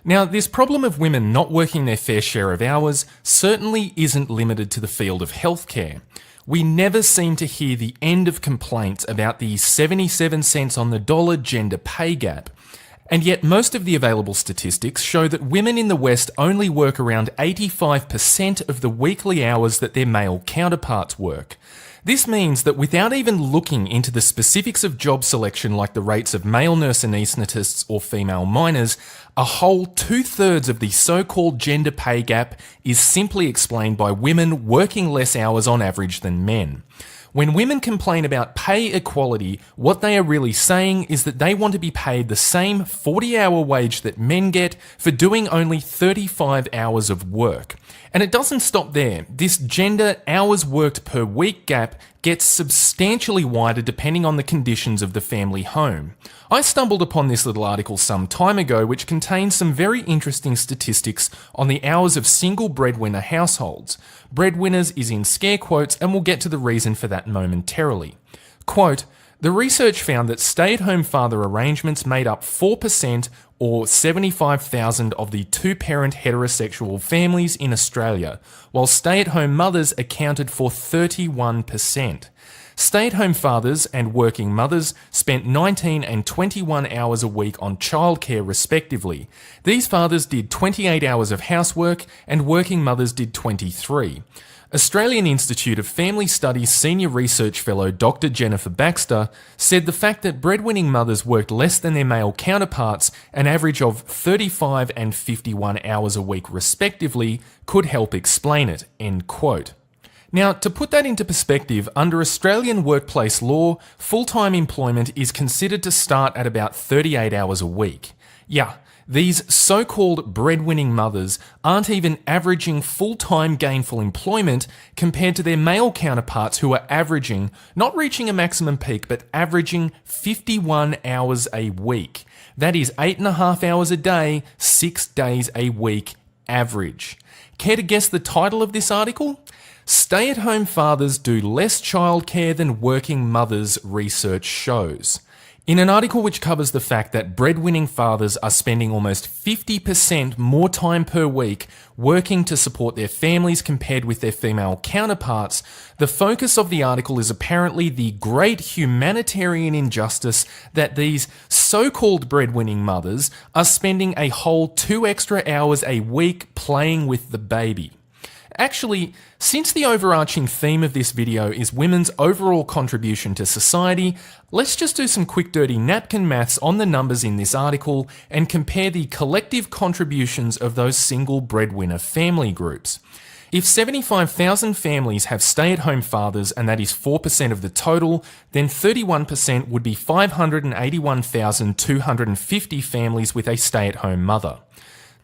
Now, this problem of women not working their fair share of hours certainly isn't limited to the field of healthcare. We never seem to hear the end of complaints about the 77 cents on the dollar gender pay gap. And yet most of the available statistics show that women in the West only work around 85% of the weekly hours that their male counterparts work. This means that without even looking into the specifics of job selection like the rates of male nurse anaesthetists or female miners, a whole 2/3 of the so-called gender pay gap is simply explained by women working less hours on average than men. When women complain about pay equality, what they are really saying is that they want to be paid the same 40-hour wage that men get for doing only 35 hours of work. And it doesn't stop there. This gender hours worked per week gap gets substantially wider depending on the conditions of the family home. I stumbled upon this little article some time ago which contains some very interesting statistics on the hours of single breadwinner households. Breadwinners is in scare quotes, and we'll get to the reason for that momentarily. Quote, "The research found that stay-at-home father arrangements made up 4% or 75,000 of the two-parent heterosexual families in Australia, while stay-at-home mothers accounted for 31%. Stay-at-home fathers and working mothers spent 19 and 21 hours a week on childcare respectively. These fathers did 28 hours of housework and working mothers did 23. Australian Institute of Family Studies Senior Research Fellow Dr. Jennifer Baxter said the fact that breadwinning mothers worked less than their male counterparts, an average of 35 and 51 hours a week respectively, could help explain it." End quote. Now, to put that into perspective, under Australian workplace law, full-time employment is considered to start at about 38 hours a week. Yeah, these so-called breadwinning mothers aren't even averaging full-time gainful employment compared to their male counterparts who are averaging, not reaching a maximum peak, but averaging 51 hours a week. That is 8.5 hours a day, 6 days a week average. Care to guess the title of this article? "Stay-at-home fathers do less childcare than working mothers," research shows. In an article which covers the fact that breadwinning fathers are spending almost 50% more time per week working to support their families compared with their female counterparts, the focus of the article is apparently the great humanitarian injustice that these so-called breadwinning mothers are spending a whole 2 extra hours a week playing with the baby. Actually, since the overarching theme of this video is women's overall contribution to society, let's just do some quick dirty napkin maths on the numbers in this article and compare the collective contributions of those single breadwinner family groups. If 75,000 families have stay-at-home fathers, and that is 4% of the total, then 31% would be 581,250 families with a stay-at-home mother.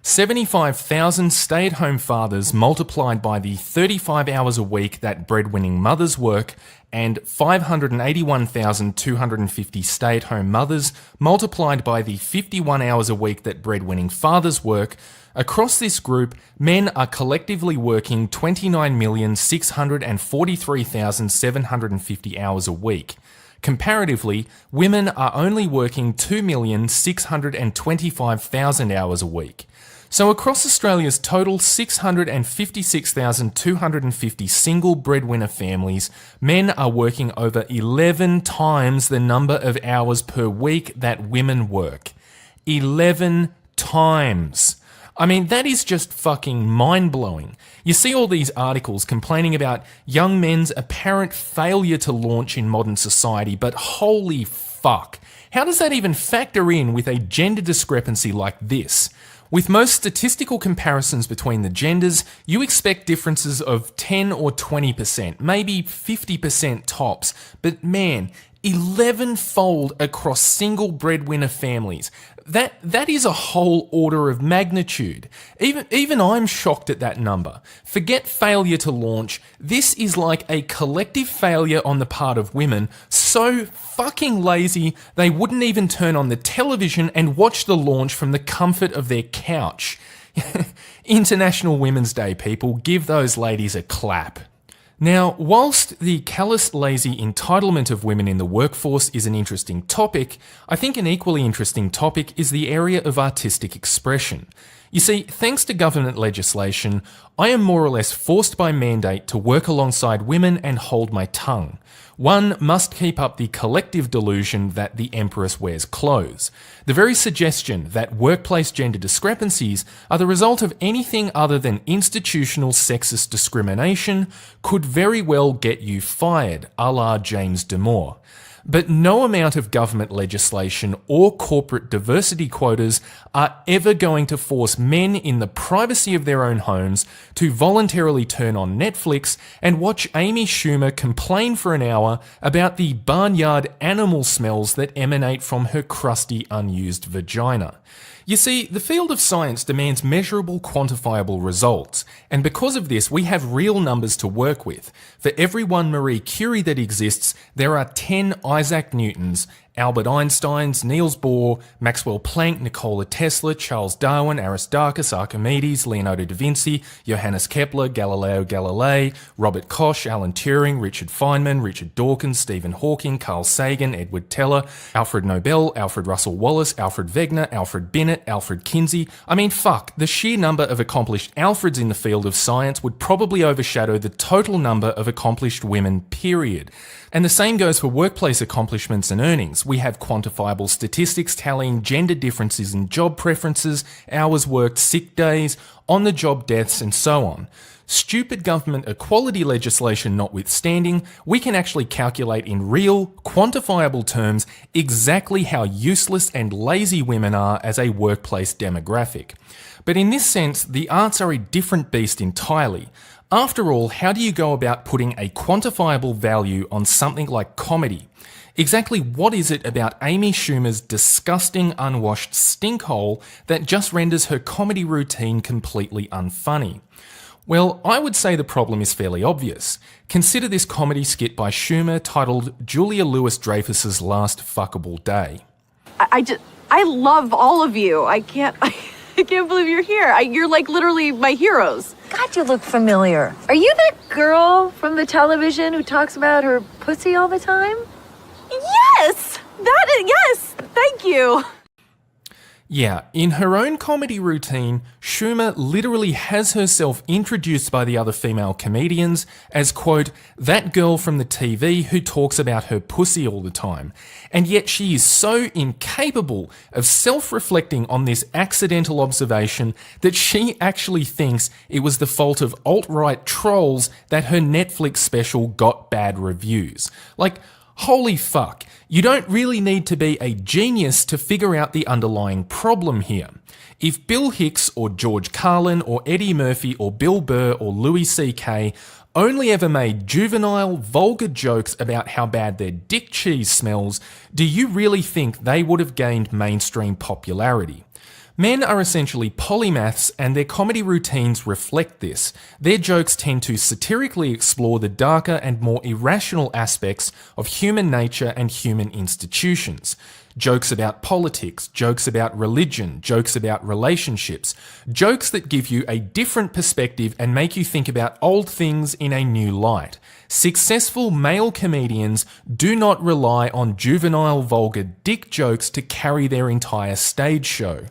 75,000 stay-at-home fathers multiplied by the 35 hours a week that breadwinning mothers work, and 581,250 stay-at-home mothers multiplied by the 51 hours a week that breadwinning fathers work. Across this group, men are collectively working 29,643,750 hours a week. Comparatively, women are only working 2,625,000 hours a week. So across Australia's total 656,250 single breadwinner families, men are working over 11 times the number of hours per week that women work. 11 times. I mean, that is just fucking mind-blowing. You see all these articles complaining about young men's apparent failure to launch in modern society, but holy fuck, how does that even factor in with a gender discrepancy like this? With most statistical comparisons between the genders, you expect differences of 10 or 20%, maybe 50% tops, but man, 11-fold across single breadwinner families. That is a whole order of magnitude. Even I'm shocked at that number. Forget failure to launch. This is like a collective failure on the part of women, so fucking lazy they wouldn't even turn on the television and watch the launch from the comfort of their couch. International Women's Day, people. Give those ladies a clap. Now, whilst the callous, lazy entitlement of women in the workforce is an interesting topic, I think an equally interesting topic is the area of artistic expression. You see, thanks to government legislation, I am more or less forced by mandate to work alongside women and hold my tongue. One must keep up the collective delusion that the empress wears clothes. The very suggestion that workplace gender discrepancies are the result of anything other than institutional sexist discrimination could very well get you fired, a la James Damore. But no amount of government legislation or corporate diversity quotas are ever going to force men in the privacy of their own homes to voluntarily turn on Netflix and watch Amy Schumer complain for an hour about the barnyard animal smells that emanate from her crusty, unused vagina. You see, the field of science demands measurable, quantifiable results, and because of this, we have real numbers to work with. For every one Marie Curie that exists, there are 10 Isaac Newtons, Albert Einsteins, Niels Bohr, Maxwell Planck, Nikola Tesla, Charles Darwin, Aristarchus, Archimedes, Leonardo da Vinci, Johannes Kepler, Galileo Galilei, Robert Koch, Alan Turing, Richard Feynman, Richard Dawkins, Stephen Hawking, Carl Sagan, Edward Teller, Alfred Nobel, Alfred Russell Wallace, Alfred Wegener, Alfred Binet, Alfred Kinsey. I mean, fuck, the sheer number of accomplished Alfreds in the field of science would probably overshadow the total number of accomplished women, period. And the same goes for workplace accomplishments and earnings. We have quantifiable statistics tallying gender differences in job preferences, hours worked, sick days, on-the-job deaths, and so on. Stupid government equality legislation notwithstanding, we can actually calculate in real, quantifiable terms exactly how useless and lazy women are as a workplace demographic. But in this sense, the arts are a different beast entirely. After all, how do you go about putting a quantifiable value on something like comedy? Exactly what is it about Amy Schumer's disgusting, unwashed stinkhole that just renders her comedy routine completely unfunny? Well, I would say the problem is fairly obvious. Consider this comedy skit by Schumer titled Julia Louis-Dreyfus's Last Fuckable Day. I love all of you. I can't believe you're here. You're like literally my heroes. God, you look familiar. Are you that girl from the television who talks about her pussy all the time? Yes! Yes! Thank you. Yeah, in her own comedy routine, Schumer literally has herself introduced by the other female comedians as, quote, that girl from the TV who talks about her pussy all the time. And yet she is so incapable of self-reflecting on this accidental observation that she actually thinks it was the fault of alt-right trolls that her Netflix special got bad reviews. Like, holy fuck, you don't really need to be a genius to figure out the underlying problem here. If Bill Hicks or George Carlin or Eddie Murphy or Bill Burr or Louis C.K. only ever made juvenile, vulgar jokes about how bad their dick cheese smells, do you really think they would have gained mainstream popularity? Men are essentially polymaths and their comedy routines reflect this. Their jokes tend to satirically explore the darker and more irrational aspects of human nature and human institutions. Jokes about politics, jokes about religion, jokes about relationships, jokes that give you a different perspective and make you think about old things in a new light. Successful male comedians do not rely on juvenile, vulgar dick jokes to carry their entire stage show.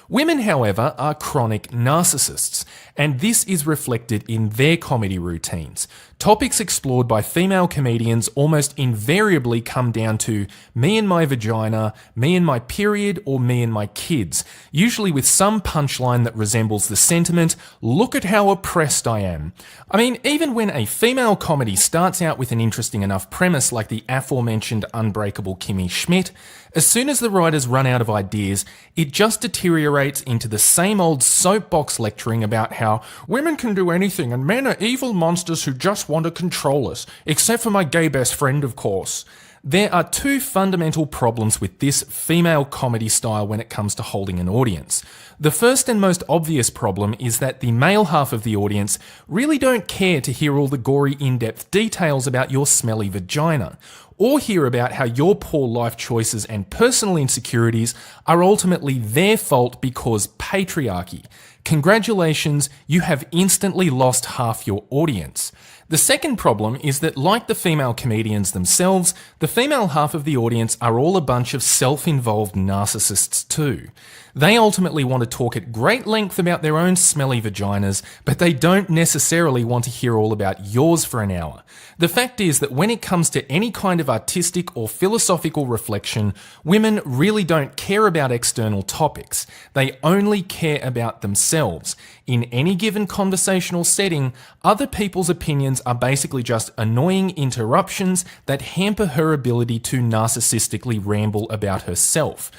Women, however, are chronic narcissists, and this is reflected in their comedy routines. Topics explored by female comedians almost invariably come down to me and my vagina, me and my period, or me and my kids, usually with some punchline that resembles the sentiment, look at how oppressed I am. I mean, even when a female comedy starts out with an interesting enough premise like the aforementioned Unbreakable Kimmy Schmidt, as soon as the writers run out of ideas, it just deteriorates into the same old soapbox lecturing about how women can do anything and men are evil monsters who just want to control us, except for my gay best friend, of course. There are two fundamental problems with this female comedy style when it comes to holding an audience. The first and most obvious problem is that the male half of the audience really don't care to hear all the gory in-depth details about your smelly vagina. or hear about how your poor life choices and personal insecurities are ultimately their fault because patriarchy. Congratulations, you have instantly lost half your audience. The second problem is that, like the female comedians themselves, the female half of the audience are all a bunch of self-involved narcissists too. They ultimately want to talk at great length about their own smelly vaginas, but they don't necessarily want to hear all about yours for an hour. The fact is that when it comes to any kind of artistic or philosophical reflection, women really don't care about external topics. They only care about themselves. In any given conversational setting, other people's opinions are basically just annoying interruptions that hamper her ability to narcissistically ramble about herself.